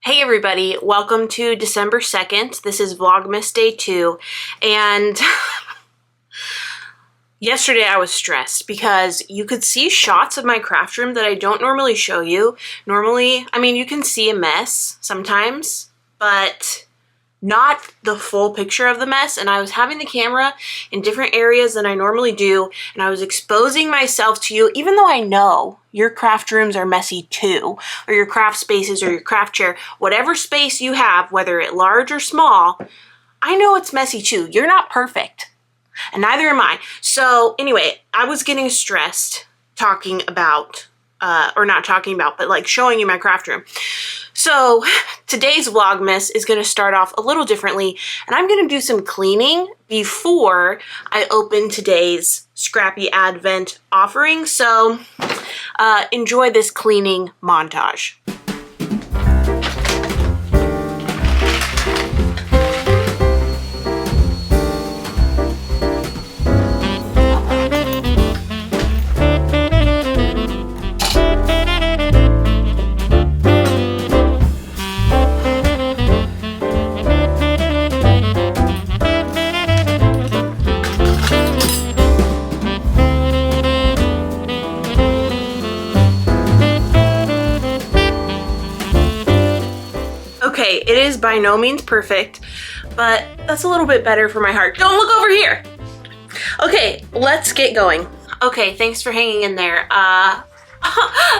Hey everybody, welcome to December 2nd. This is Vlogmas Day 2, and yesterday I was stressed because you could see shots of my craft room that I don't normally show you. Normally, I mean, you can see a mess sometimes, but not the full picture of the mess, and I was having the camera in different areas than I normally do, and I was exposing myself to you, even though I know your craft rooms are messy too, or your craft spaces or your craft chair, whatever space you have, whether it large or small, I know it's messy too. You're not perfect, and neither am I. So anyway, I was getting stressed talking about, or not talking about, but like showing you my craft room. So today's Vlogmas is going to start off a little differently, and I'm going to do some cleaning before I open today's Scrappy Advent offering. So enjoy this cleaning montage. Okay, it is by no means perfect, but that's a little bit better for my heart. Don't look over here! Okay, let's get going. Okay, thanks for hanging in there.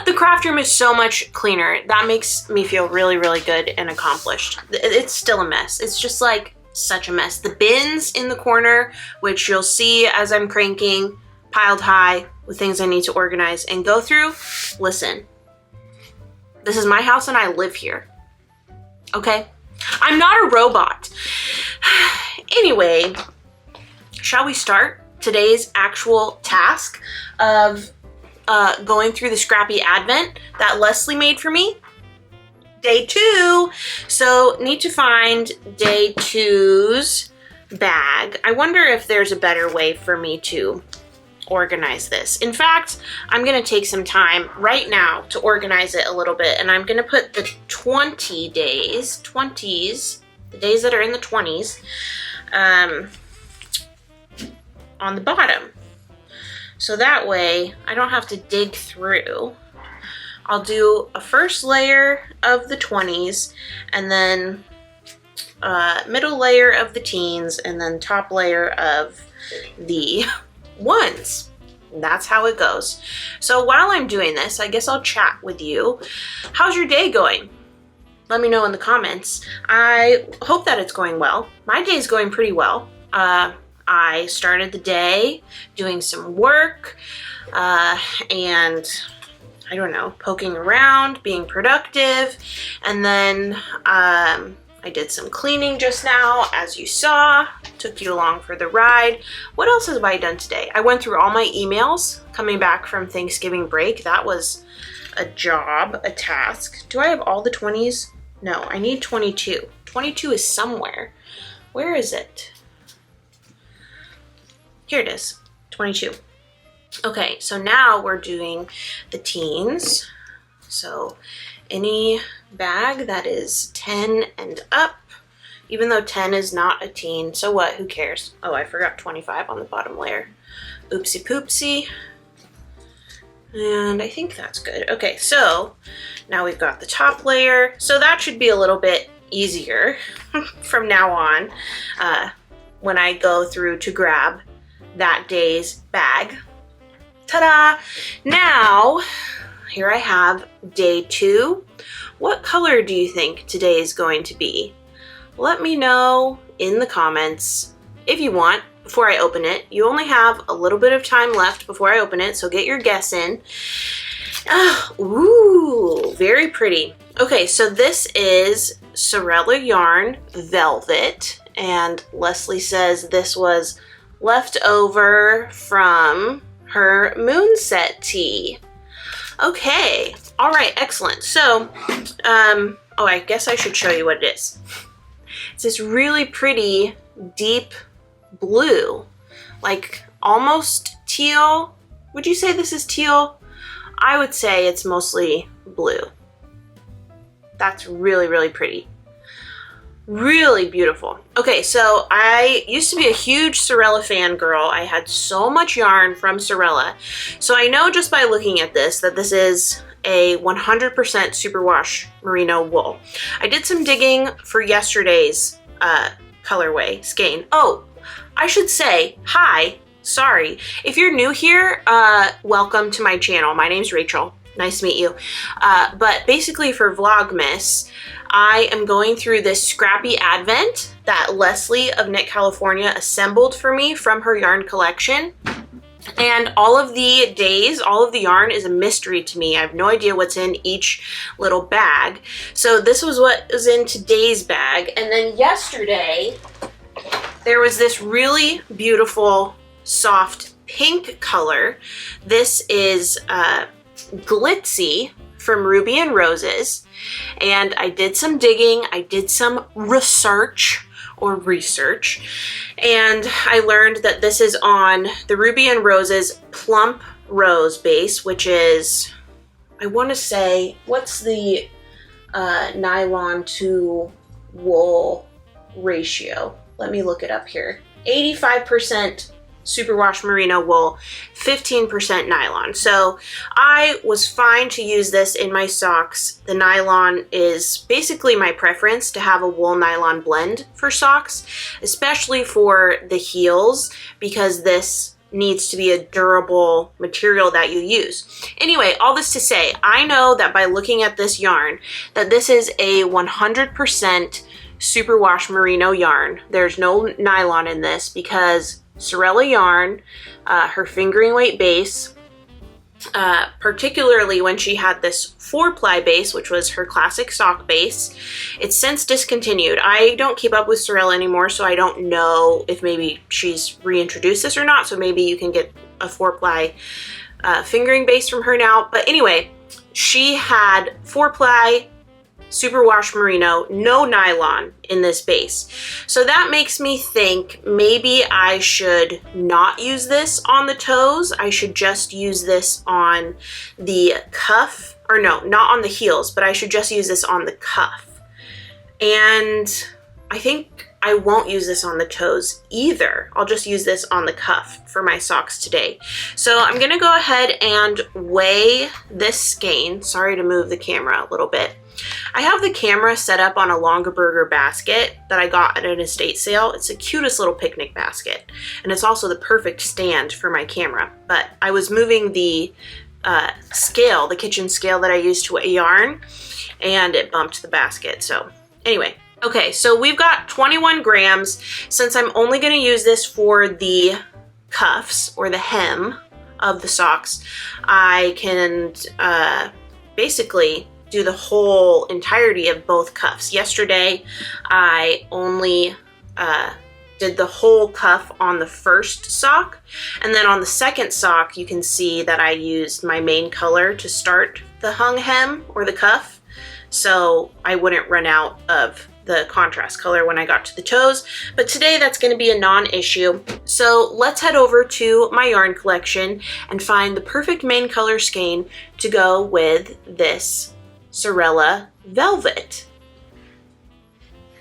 The craft room is so much cleaner. That makes me feel really, really good and accomplished. It's still a mess. It's just like such a mess. The bins in the corner, which you'll see as I'm cranking, piled high with things I need to organize and go through. Listen, this is my house and I live here. Okay? I'm not a robot. Anyway, shall we start today's actual task of going through the Scrappy Advent that Leslie made for me? Day 2. So need to find day 2's bag. I wonder if there's a better way for me to organize this. In fact, I'm gonna take some time right now to organize it a little bit, and I'm gonna put the 20 days, 20s, the days that are in the 20s, on the bottom. So that way I don't have to dig through. I'll do a first layer of the 20s, and then middle layer of the teens, and then top layer of the ones. That's how it goes. So while I'm doing this, I guess I'll chat with you. How's your day going? Let me know in the comments. I hope that it's going well. My day's going pretty well. I started the day doing some work and I don't know, poking around, being productive, and then I did some cleaning just now, as you saw. Took you along for the ride. What else have I done today? I went through all my emails coming back from Thanksgiving break. That was a job, a task. Do I have all the 20s? No, I need 22. 22 is somewhere. Where is it? Here it is, 22. Okay, so now we're doing the teens. So any bag that is 10 and up, even though 10 is not a teen, so what, who cares? Oh, I forgot 25 on the bottom layer. Oopsie poopsie. And I think that's good. Okay, so now we've got the top layer. So that should be a little bit easier from now on when I go through to grab that day's bag. Ta-da! Now, here I have day 2. What color do you think today is going to be? Let me know in the comments if you want before I open it. You only have a little bit of time left before I open it, so get your guess in. Ooh, very pretty. Okay, so this is Cesium Yarn Velvet, and Leslie says this was left over from her moon set tee. Okay, all right, excellent. So, oh, I guess I should show you what it is. It's this really pretty deep blue, like almost teal. Would you say this is teal? I would say it's mostly blue. That's really, really pretty. Really beautiful. Okay, so I used to be a huge Sorella fangirl. I had so much yarn from Sorella. So I know just by looking at this that this is a 100% superwash merino wool. I did some digging for yesterday's colorway skein. Oh, I should say, hi, Sari. If you're new here, welcome to my channel. My name's Rachel. Nice to meet you. But basically for Vlogmas, I am going through this scrappy advent that Leslie of Knit California assembled for me from her yarn collection. And all of the days, all of the yarn is a mystery to me. I have no idea what's in each little bag. So this was what was in today's bag. And then yesterday, there was this really beautiful, soft pink color. This is Glitzy from Ruby and Roses. And I did some digging, I did some research, and I learned that this is on the Ruby and Roses Plump Rose base, which is, I want to say, what's the nylon to wool ratio? Let me look it up here. 85% superwash merino wool, 15% nylon. So I was fine to use this in my socks. The nylon is basically my preference to have a wool nylon blend for socks, especially for the heels, because this needs to be a durable material that you use. Anyway, all this to say, I know that by looking at this yarn, that this is a 100% superwash merino yarn. There's no nylon in this because Sorella yarn, her fingering weight base, particularly when she had this 4-ply base, which was her classic sock base, it's since discontinued. I don't keep up with Sorella anymore, so I don't know if maybe she's reintroduced this or not, so maybe you can get a 4-ply fingering base from her now. But anyway, she had 4-ply superwash merino, no nylon in this base. So that makes me think maybe I should not use this on the toes. I should just use this on the cuff, or no, not on the heels, but I should just use this on the cuff. And I think I won't use this on the toes either. I'll just use this on the cuff for my socks today. So I'm gonna go ahead and weigh this skein. Sorry to move the camera a little bit. I have the camera set up on a Longaberger basket that I got at an estate sale. It's the cutest little picnic basket, and it's also the perfect stand for my camera. But I was moving the scale, the kitchen scale that I use to weigh yarn, and it bumped the basket. So anyway, okay, so we've got 21 grams. Since I'm only going to use this for the cuffs or the hem of the socks, I can basically do the whole entirety of both cuffs. Yesterday, I only did the whole cuff on the first sock, and then on the second sock, you can see that I used my main color to start the hung hem or the cuff, so I wouldn't run out of the contrast color when I got to the toes. But today that's going to be a non-issue. So let's head over to my yarn collection and find the perfect main color skein to go with this Sorella velvet.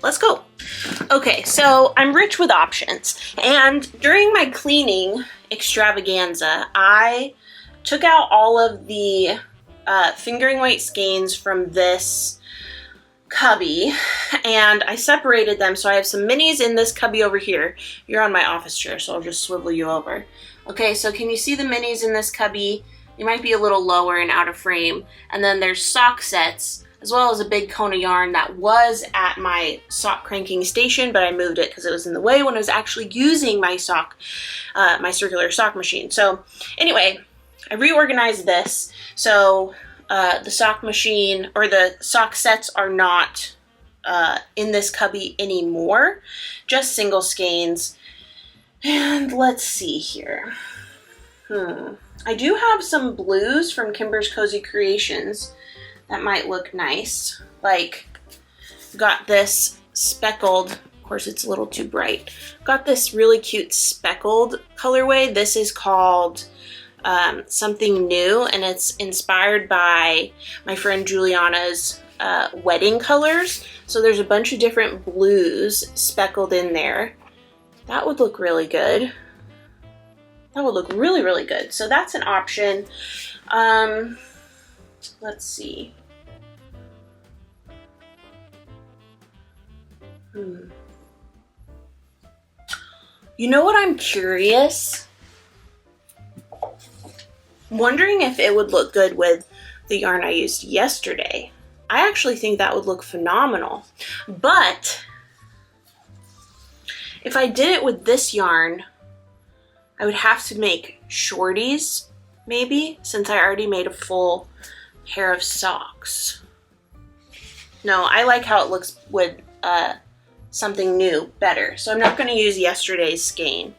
Let's go. Okay, so I'm rich with options, and during my cleaning extravaganza, I took out all of the fingering weight skeins from this cubby, and I separated them. So I have some minis in this cubby over here. You're on my office chair, so I'll just swivel you over. Okay, so can you see the minis in this cubby? You might be a little lower and out of frame. And then there's sock sets, as well as a big cone of yarn that was at my sock cranking station, but I moved it because it was in the way when I was actually using my sock, my circular sock machine. So anyway, I reorganized this. So the sock machine, or the sock sets, are not in this cubby anymore, just single skeins. And let's see here. I do have some blues from Kimbers Cozy Creations that might look nice. Like, got this speckled, of course it's a little too bright, got this really cute speckled colorway. This is called Something New, and it's inspired by my friend Juliana's wedding colors. So there's a bunch of different blues speckled in there. That would look really good. That would look really, really good. So that's an option. Let's see. You know what, I'm curious? Wondering if it would look good with the yarn I used yesterday. I actually think that would look phenomenal. But if I did it with this yarn, I would have to make shorties, maybe, since I already made a full pair of socks. No, I like how it looks with something new better. So I'm not going to use yesterday's skein.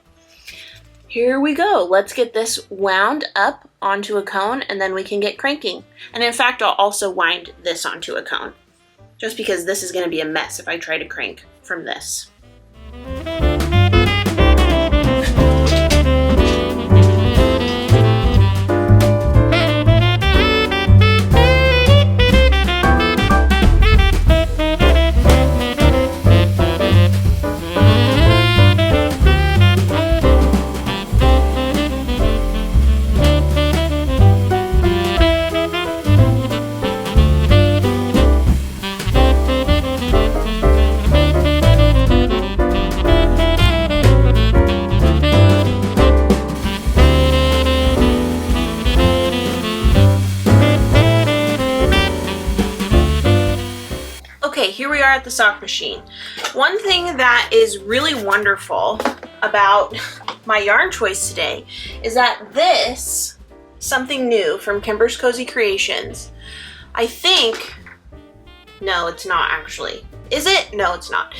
Here we go. Let's get this wound up onto a cone and then we can get cranking. And in fact, I'll also wind this onto a cone, just because this is going to be a mess if I try to crank from this. Okay, here we are at the sock machine. One thing that is really wonderful about my yarn choice today is that this, something new from Kimbers Cozy Creations, I think, no, it's not actually. Is it? No, it's not.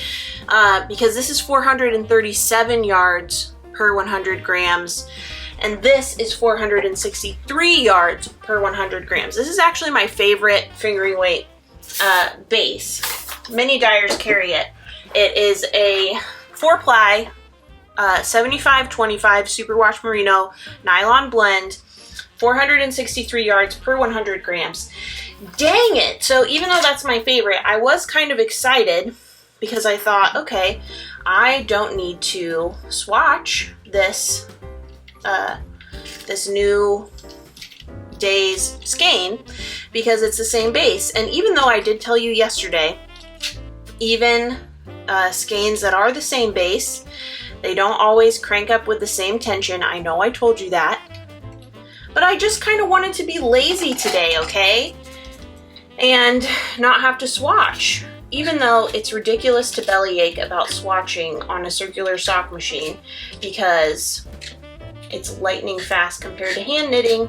Because this is 437 yards per 100 grams, and this is 463 yards per 100 grams. This is actually my favorite fingering weight base. Many dyers carry it. It is a 4-ply 75-25 superwash merino nylon blend, 463 yards per 100 grams. Dang it! So even though that's my favorite, I was kind of excited because I thought, okay, I don't need to swatch this this new day's skein because it's the same base. And even though I did tell you yesterday, even skeins that are the same base, they don't always crank up with the same tension. I know I told you that, but I just kind of wanted to be lazy today, okay? And not have to swatch. Even though it's ridiculous to bellyache about swatching on a circular sock machine because it's lightning fast compared to hand knitting.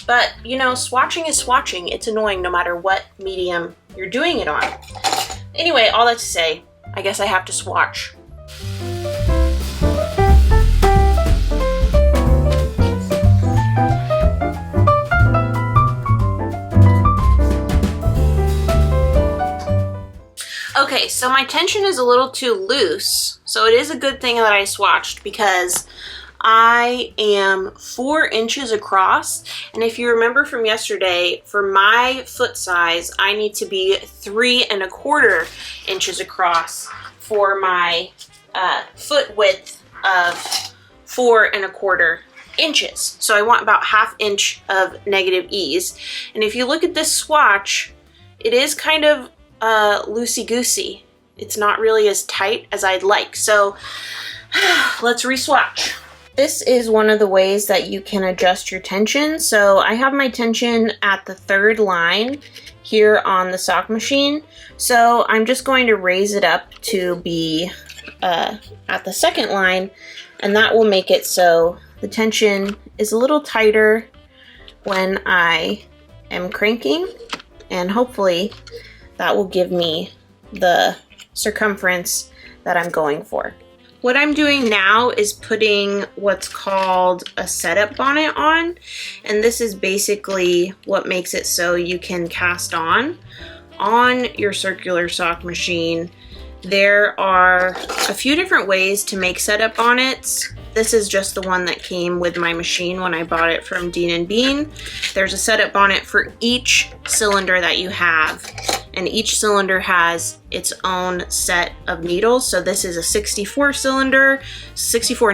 But, you know, swatching is swatching. It's annoying no matter what medium you're doing it on. Anyway, all that to say, I guess I have to swatch. Okay, so my tension is a little too loose, so it is a good thing that I swatched because I am 4 inches across, and if you remember from yesterday, for my foot size, I need to be 3 1/4 inches across for my foot width of 4 1/4 inches. So I want about 1/2 inch of negative ease. And if you look at this swatch, it is kind of loosey-goosey. It's not really as tight as I'd like. So let's re-swatch. This is one of the ways that you can adjust your tension. So I have my tension at the 3rd line here on the sock machine. So I'm just going to raise it up to be at the 2nd line, and that will make it so the tension is a little tighter when I am cranking, and hopefully that will give me the circumference that I'm going for. What I'm doing now is putting what's called a setup bonnet on, and this is basically what makes it so you can cast on your circular sock machine. There are a few different ways to make setup bonnets. This is just the one that came with my machine when I bought it from Dean & Bean. There's a setup bonnet for each cylinder that you have, and each cylinder has its own set of needles. So this is a 64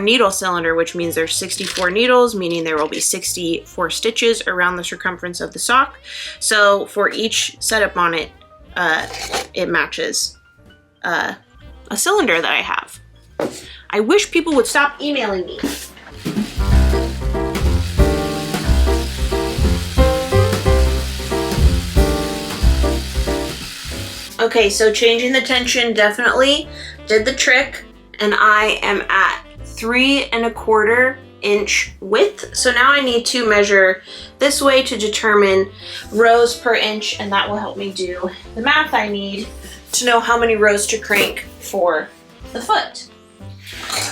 needle cylinder, which means there's 64 needles, meaning there will be 64 stitches around the circumference of the sock. So for each setup on it, it matches a cylinder that I have. I wish people would stop emailing me. Okay, so changing the tension definitely did the trick, and I am at 3 1/4 inch width. So now I need to measure this way to determine rows per inch, and that will help me do the math I need to know how many rows to crank for the foot.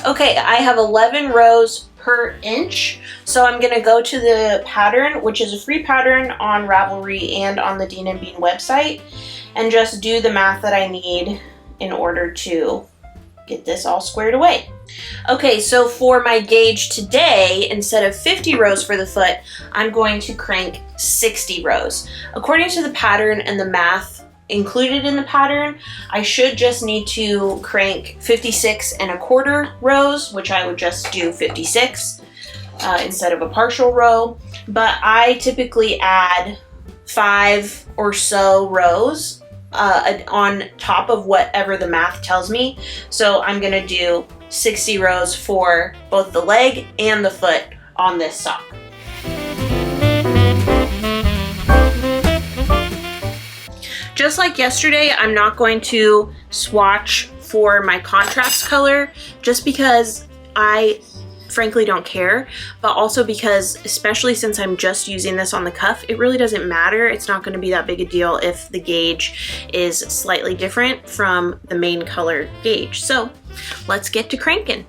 Okay, I have 11 rows per inch. So I'm gonna go to the pattern, which is a free pattern on Ravelry and on the Dean and Bean website, and just do the math that I need in order to get this all squared away. Okay, so for my gauge today, instead of 50 rows for the foot, I'm going to crank 60 rows. According to the pattern and the math included in the pattern, I should just need to crank 56 1/4 rows, which I would just do 56 instead of a partial row. But I typically add 5 or so rows on top of whatever the math tells me. So I'm gonna do 60 rows for both the leg and the foot on this sock. Just like yesterday, I'm not going to swatch for my contrast color just because I frankly don't care, but also because, especially since I'm just using this on the cuff, it really doesn't matter. It's not going to be that big a deal if the gauge is slightly different from the main color gauge. So let's get to cranking.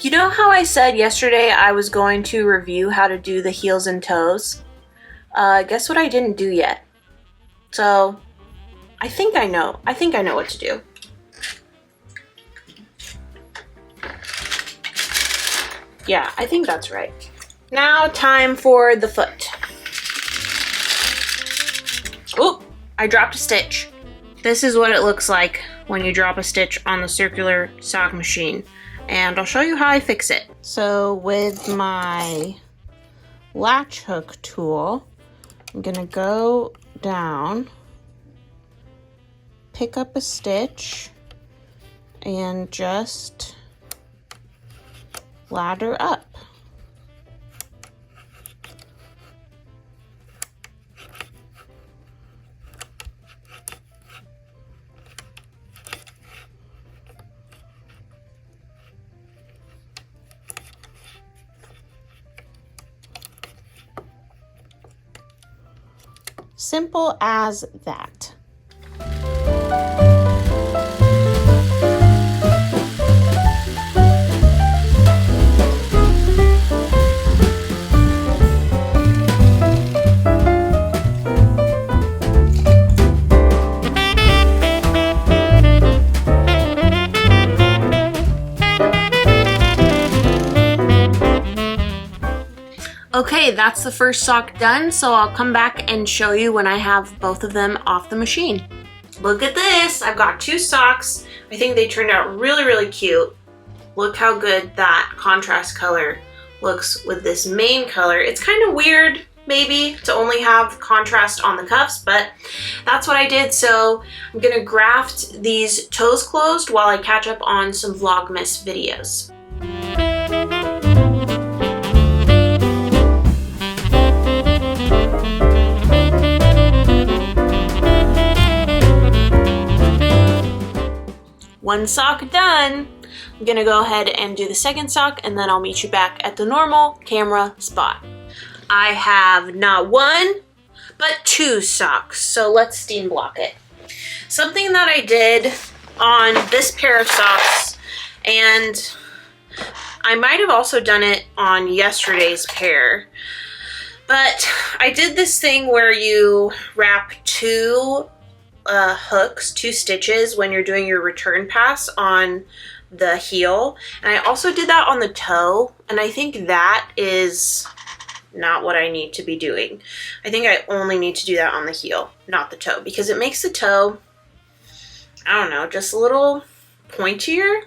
You know how I said yesterday I was going to review how to do the heels and toes? Guess what I didn't do yet? So, I think I know what to do. Yeah, I think that's right. Now time for the foot. Oop, I dropped a stitch. This is what it looks like when you drop a stitch on the circular sock machine. And I'll show you how I fix it. So with my latch hook tool, I'm gonna go down, pick up a stitch, and just ladder up. Simple as that. Okay, that's the first sock done, so I'll come back and show you when I have both of them off the machine. Look at this, I've got two socks. I think they turned out really, really cute. Look how good that contrast color looks with this main color. It's kind of weird maybe to only have contrast on the cuffs, but that's what I did. So I'm gonna graft these toes closed while I catch up on some Vlogmas videos. One sock done. I'm gonna go ahead and do the second sock, and then I'll meet you back at the normal camera spot. I have not one, but 2 socks, so let's steam block it. Something that I did on this pair of socks, and I might have also done it on yesterday's pair, but I did this thing where you wrap 2 hooks, 2 stitches when you're doing your return pass on the heel, and I also did that on the toe, and I think that is not what I need to be doing. I think I only need to do that on the heel, not the toe, because it makes the toe, I don't know, just a little pointier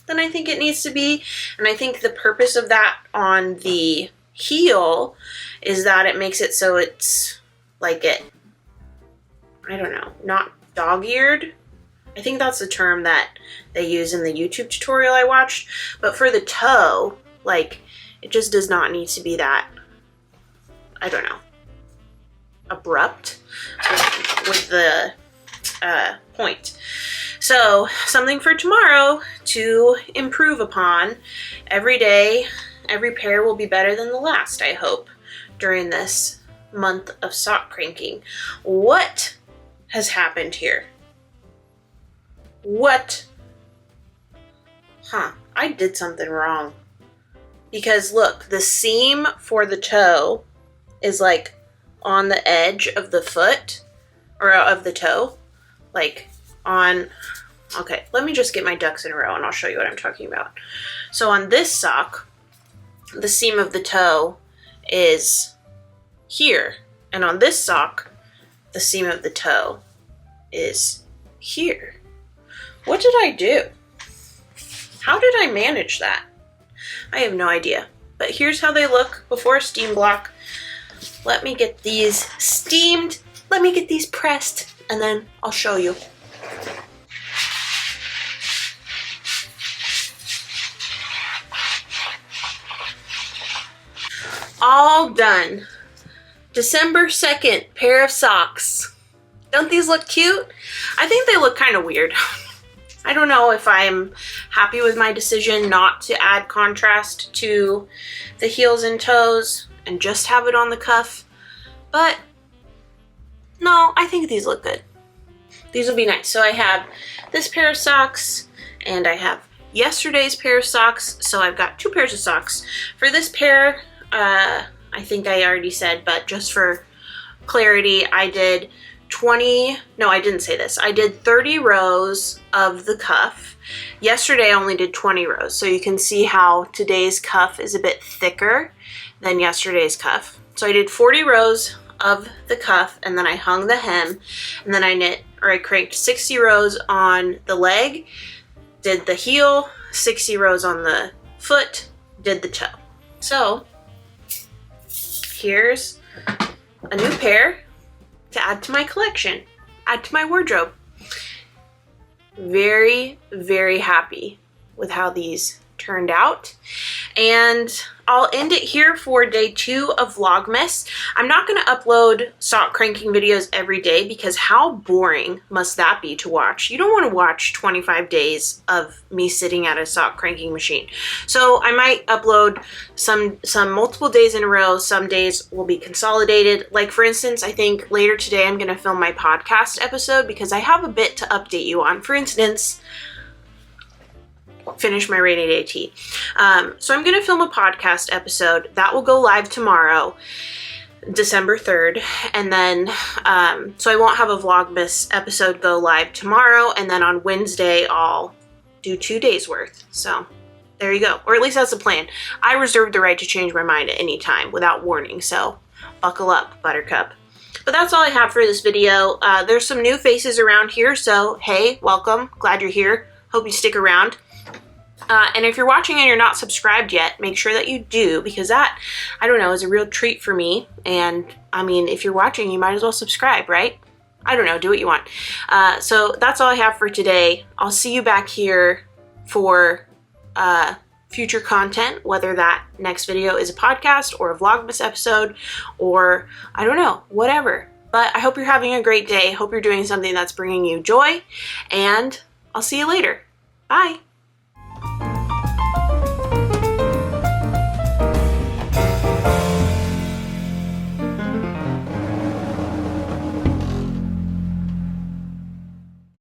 than I think it needs to be. And I think the purpose of that on the heel is that it makes it so it's like I don't know, not dog-eared. I think that's the term that they use in the YouTube tutorial I watched. But for the toe, like, it just does not need to be that, I don't know, abrupt with the point. So something for tomorrow to improve upon. Every day, every pair will be better than the last, I hope, during this month of sock cranking. What has happened here? What? I did something wrong. Because look, the seam for the toe is like on the edge of the foot, or of the toe, like on, okay, let me just get my ducks in a row and I'll show you what I'm talking about. So on this sock, the seam of the toe is here, and on this sock, the seam of the toe is here. What did I do? How did I manage that? I have no idea, but here's how they look before a steam block. Let me get these steamed, let me get these pressed, and then I'll show you. All done. December 2nd, pair of socks. Don't these look cute? I think they look kind of weird. I don't know if I'm happy with my decision not to add contrast to the heels and toes and just have it on the cuff, but no, I think these look good. These will be nice. So I have this pair of socks and I have yesterday's pair of socks, so I've got 2 pairs of socks. For this pair, I think I already said, but just for clarity, I did 20, no, I didn't say this. I did 30 rows of the cuff. Yesterday I only did 20 rows, so you can see how today's cuff is a bit thicker than yesterday's cuff. So I did 40 rows of the cuff, and then I hung the hem, and then I cranked 60 rows on the leg, did the heel, 60 rows on the foot, did the toe. So here's a new pair to add to my collection, add to my wardrobe. Very, very happy with how these turned out. And I'll end it here for day 2 of Vlogmas. I'm not going to upload sock cranking videos every day because how boring must that be to watch? You don't want to watch 25 days of me sitting at a sock cranking machine. So I might upload some multiple days in a row. Some days will be consolidated. Like for instance, I think later today I'm going to film my podcast episode because I have a bit to update you on. For instance, finish my rainy day tea. So I'm going to film a podcast episode that will go live tomorrow, December 3rd. And then, so I won't have a Vlogmas episode go live tomorrow. And then on Wednesday, I'll do 2 days worth. So there you go. Or at least that's the plan. I reserve the right to change my mind at any time without warning. So buckle up, Buttercup. But that's all I have for this video. There's some new faces around here. So hey, welcome. Glad you're here. Hope you stick around. And if you're watching and you're not subscribed yet, make sure that you do, because that, I don't know, is a real treat for me. And I mean, if you're watching, you might as well subscribe, right? I don't know, do what you want. So that's all I have for today. I'll see you back here for future content, whether that next video is a podcast or a Vlogmas episode, or I don't know, whatever. But I hope you're having a great day. Hope you're doing something that's bringing you joy, and I'll see you later. Bye.